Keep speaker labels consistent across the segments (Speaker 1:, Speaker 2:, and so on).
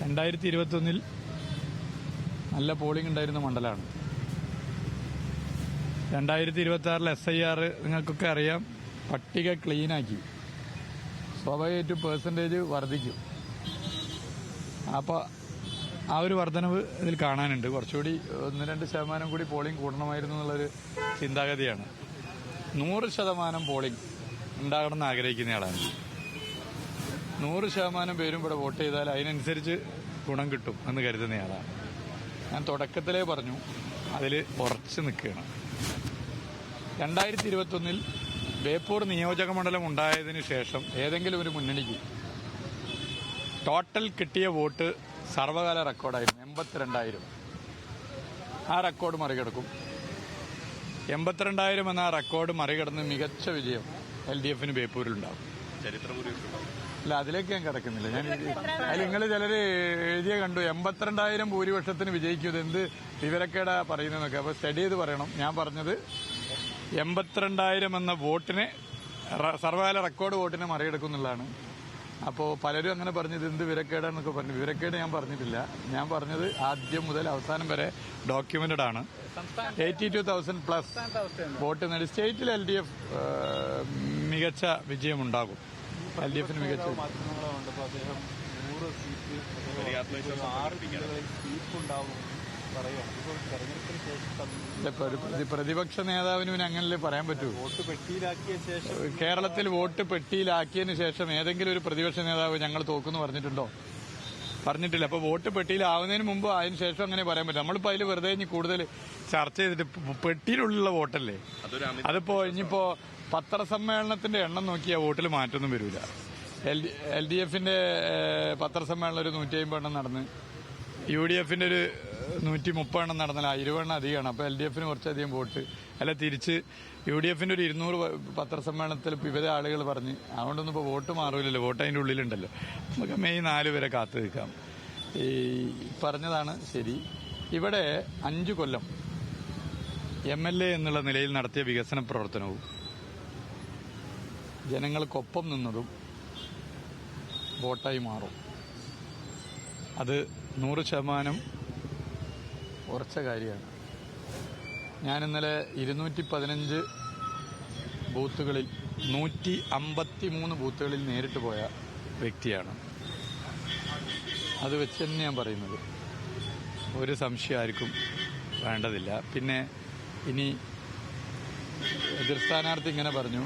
Speaker 1: 2021 നല്ല പോളിംഗ് ഉണ്ടായിരുന്ന മണ്ഡലമാണ്. 2026 SIR നിങ്ങൾക്കൊക്കെ അറിയാം, പട്ടിക ക്ലീനാക്കി. സ്വാഭാവികമായിട്ടും പെർസെൻറ്റേജ് വർദ്ധിക്കും. അപ്പോൾ ആ ഒരു വർധനവ് ഇതിൽ കാണാനുണ്ട്. കുറച്ചുകൂടി 1-2% കൂടി പോളിംഗ് കൂടണമായിരുന്നു എന്നുള്ളൊരു ചിന്താഗതിയാണ്. 100% പോളിംഗ് ഉണ്ടാകണമെന്ന് ആഗ്രഹിക്കുന്നയാളാണ്. 100% പേരും ഇവിടെ വോട്ട് ചെയ്താൽ അതിനനുസരിച്ച് ഗുണം കിട്ടും എന്ന് കരുതുന്നയാളാണ്. ഞാൻ തുടക്കത്തിലേ പറഞ്ഞു, അതിൽ ഉറച്ചു നിൽക്കുകയാണ്. 2021 ബേപ്പൂർ നിയോജക മണ്ഡലം ഉണ്ടായതിനു ശേഷം ഏതെങ്കിലും ഒരു മുന്നണിക്ക് ടോട്ടൽ കിട്ടിയ വോട്ട് സർവകാല റെക്കോർഡായിരുന്നു 82,000. ആ റെക്കോർഡ് മറികടക്കും. 82,000 എന്ന ആ റെക്കോർഡ് മറികടന്ന് മികച്ച വിജയം LDF ബേപ്പൂരിലുണ്ടാവും. അല്ല, അതിലേക്ക് ഞാൻ കിടക്കുന്നില്ല. അതിൽ നിങ്ങൾ ചിലർ എഴുതിയ കണ്ടു 82,000 ഭൂരിപക്ഷത്തിന് വിജയിക്കും. എന്ത് വിവരക്കേടാ പറയുന്നതെന്നൊക്കെ. അപ്പോൾ സ്റ്റഡി ചെയ്ത് പറയണം. ഞാൻ പറഞ്ഞത് 82,000 എന്ന വോട്ടിനെ, സർവകാല റെക്കോർഡ് വോട്ടിനെ മറികടക്കുന്നുള്ളതാണ്. അപ്പോൾ പലരും അങ്ങനെ പറഞ്ഞത് എന്ത് വിവരക്കേടാന്നൊക്കെ പറഞ്ഞു. വിവരക്കേട് ഞാൻ പറഞ്ഞിട്ടില്ല. ഞാൻ പറഞ്ഞത് ആദ്യം മുതൽ അവസാനം വരെ ഡോക്യുമെന്റഡ് ആണ്. 82,000+ വോട്ട് നേടി സ്റ്റേറ്റിൽ LDF മികച്ച വിജയമുണ്ടാകും. LDF മികച്ച പ്രതിപക്ഷ നേതാവിന് അങ്ങനെ പറയാൻ പറ്റൂ. കേരളത്തിൽ വോട്ട് പെട്ടിയിലാക്കിയതിന് ശേഷം ഏതെങ്കിലും ഒരു പ്രതിപക്ഷ നേതാവ് ഞങ്ങൾ തോക്കുന്ന് പറഞ്ഞിട്ടുണ്ടോ? പറഞ്ഞിട്ടില്ല. അപ്പൊ വോട്ട് പെട്ടിയിലാവുന്നതിന് മുമ്പ് അതിന് ശേഷം അങ്ങനെ പറയാൻ പറ്റും. നമ്മളിപ്പോ അതിൽ വെറുതെ ഇനി കൂടുതൽ ചർച്ച ചെയ്തിട്ട് പെട്ടിയിലുള്ള വോട്ടല്ലേ. അതിപ്പോ ഇനിയിപ്പോ പത്രസമ്മേളനത്തിന്റെ എണ്ണം നോക്കിയാൽ വോട്ടിൽ മാറ്റൊന്നും വരില്ല. LDF പത്രസമ്മേളനം ഒരു 150 എണ്ണം നടന്ന്, UDF ഒരു 130 എണ്ണം നടന്നാൽ 20 എണ്ണം അധികമാണ്. അപ്പോൾ LDF കുറച്ചധികം വോട്ട്. അല്ല, തിരിച്ച് UDF ഒരു 200 പത്രസമ്മേളനത്തിൽ വിവിധ ആളുകൾ പറഞ്ഞ് അതുകൊണ്ടൊന്നും ഇപ്പോൾ വോട്ട് മാറില്ലല്ലോ. വോട്ട് അതിൻ്റെ ഉള്ളിലുണ്ടല്ലോ. നമുക്ക് മെയ് 4 വരെ കാത്തു നിൽക്കാം. ഈ പറഞ്ഞതാണ് ശരി. ഇവിടെ 5 കൊല്ലം MLA എന്നുള്ള നിലയിൽ നടത്തിയ വികസന പ്രവർത്തനവും ജനങ്ങൾക്കൊപ്പം നിന്നതും വോട്ടായി മാറും. അത് 100% ഉറച്ച കാര്യമാണ്. ഞാൻ ഇന്നലെ 215 ബൂത്തുകളിൽ 153 ബൂത്തുകളിൽ നേരിട്ട് പോയ വ്യക്തിയാണ്. അത് വെച്ച് തന്നെ ഞാൻ പറയുന്നത്. ഒരു സംശയം ആർക്കും വേണ്ടതില്ല. പിന്നെ ഇനി എതിർ സ്ഥാനാർത്ഥി ഇങ്ങനെ പറഞ്ഞു,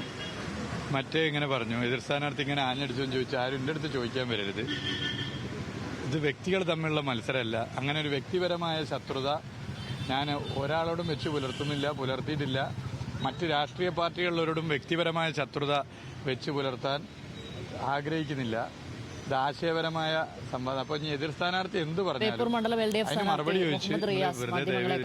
Speaker 1: മറ്റേ ഇങ്ങനെ പറഞ്ഞു, എതിർ സ്ഥാനാർത്ഥി ഇങ്ങനെ ആഞ്ഞടിച്ചോന്ന് ചോദിച്ചാൽ ആരും എൻ്റെ അടുത്ത് ചോദിക്കാൻ വരരുത്. ഇത് വ്യക്തികൾ തമ്മിലുള്ള മത്സരമല്ല. അങ്ങനെ ഒരു വ്യക്തിപരമായ ശത്രുത ഞാൻ ഒരാളോടും വെച്ച് പുലർത്തിയിട്ടില്ല. മറ്റ് രാഷ്ട്രീയ പാർട്ടികളിലോടും വ്യക്തിപരമായ ശത്രുത വെച്ച് പുലർത്താൻ ആഗ്രഹിക്കുന്നില്ല. ഇത് ആശയപരമായ സംവാദം. അപ്പോൾ ഇനി എതിർ സ്ഥാനാർത്ഥി എന്ത് പറഞ്ഞാലും അതിന് മറുപടി ചോദിച്ച് വെറുതെ